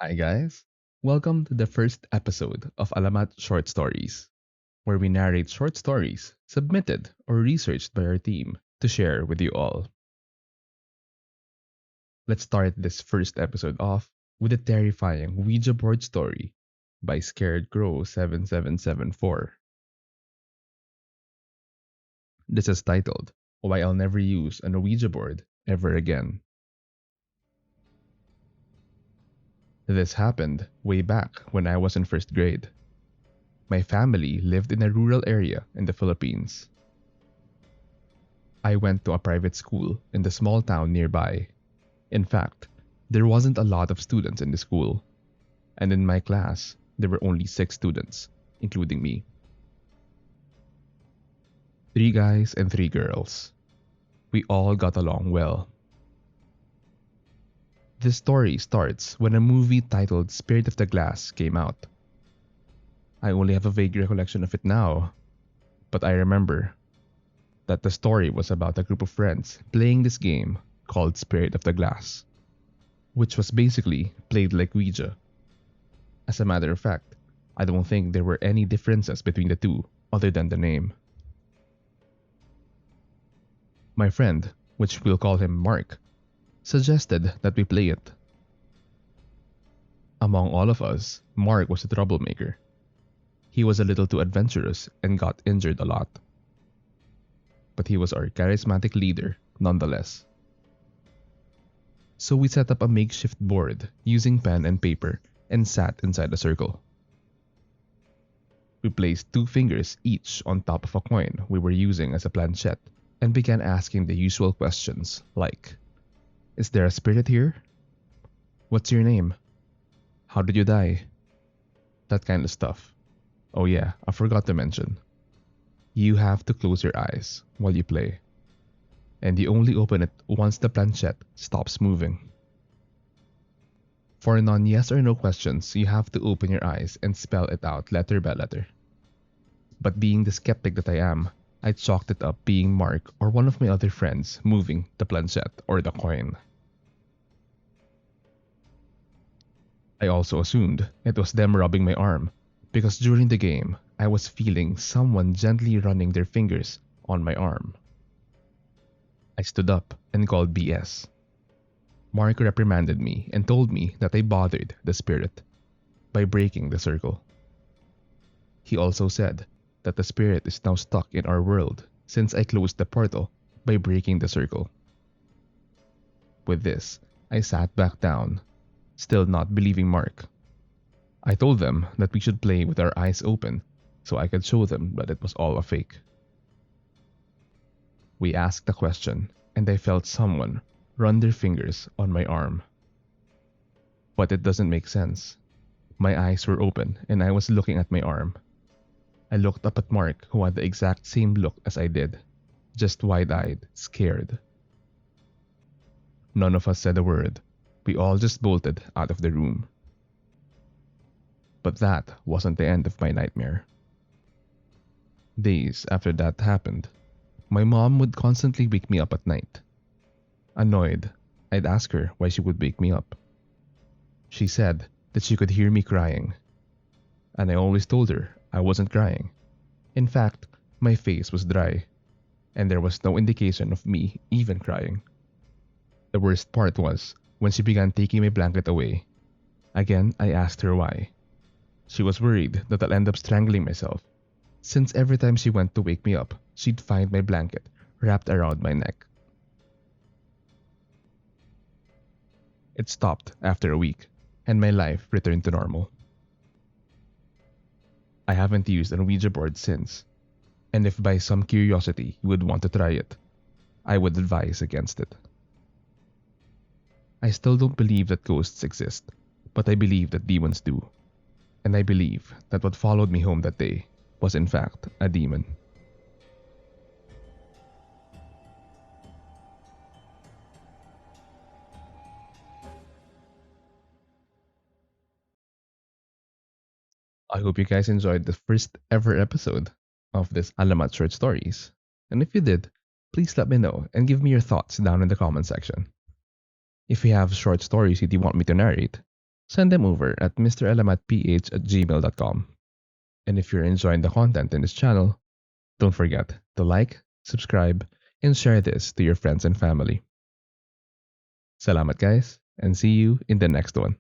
Hi, guys. Welcome to the first episode of Alamat Short Stories, where we narrate short stories submitted or researched by our team to share with you all. Let's start this first episode off with a terrifying Ouija board story by Scared Crow 7774. This is titled Why I'll Never Use an Ouija Board Ever Again. This happened way back when I was in first grade. My family lived in a rural area in the Philippines. I went to a private school in the small town nearby. In fact, there wasn't a lot of students in the school, and in my class, there were only 6 students, including me. 3 guys and 3 girls. We all got along well. This story starts when a movie titled Spirit of the Glass came out. I only have a vague recollection of it now, but I remember that the story was about a group of friends playing this game called Spirit of the Glass, which was basically played like Ouija. As a matter of fact, I don't think there were any differences between the two other than the name. My friend, which we'll call him Mark, suggested that we play it. Among all of us, Mark was a troublemaker. He was a little too adventurous and got injured a lot. But he was our charismatic leader nonetheless. So we set up a makeshift board using pen and paper and sat inside a circle. We placed 2 fingers each on top of a coin we were using as a planchette and began asking the usual questions like, is there a spirit here? What's your name? How did you die? That kind of stuff. Oh yeah, I forgot to mention. You have to close your eyes while you play, and you only open it once the planchette stops moving. For non-yes or no questions, you have to open your eyes and spell it out letter by letter. But being the skeptic that I am, I chalked it up being Mark or one of my other friends moving the planchette or the coin. I also assumed it was them rubbing my arm, because during the game, I was feeling someone gently running their fingers on my arm. I stood up and called BS. Mark reprimanded me and told me that I bothered the spirit by breaking the circle. He also said that the spirit is now stuck in our world since I closed the portal by breaking the circle. With this, I sat back down, still not believing Mark. I told them that we should play with our eyes open so I could show them that it was all a fake. We asked the question and I felt someone run their fingers on my arm. But it doesn't make sense. My eyes were open and I was looking at my arm. I looked up at Mark, who had the exact same look as I did, just wide-eyed, scared. None of us said a word. We all just bolted out of the room. But that wasn't the end of my nightmare. Days after that happened, my mom would constantly wake me up at night. Annoyed, I'd ask her why she would wake me up. She said that she could hear me crying, and I always told her I wasn't crying. In fact, my face was dry, and there was no indication of me even crying. The worst part was when she began taking my blanket away. Again, I asked her why. She was worried that I'll end up strangling myself, since every time she went to wake me up, she'd find my blanket wrapped around my neck. It stopped after a week, and my life returned to normal. I haven't used an Ouija board since, and if by some curiosity you would want to try it, I would advise against it. I still don't believe that ghosts exist, but I believe that demons do. And I believe that what followed me home that day was in fact a demon. I hope you guys enjoyed the first ever episode of this Alamat Short Stories. And if you did, please let me know and give me your thoughts down in the comment section. If you have short stories that you want me to narrate, send them over at mrelamatph@gmail.com. And if you're enjoying the content in this channel, don't forget to like, subscribe, and share this to your friends and family. Salamat guys, and see you in the next one.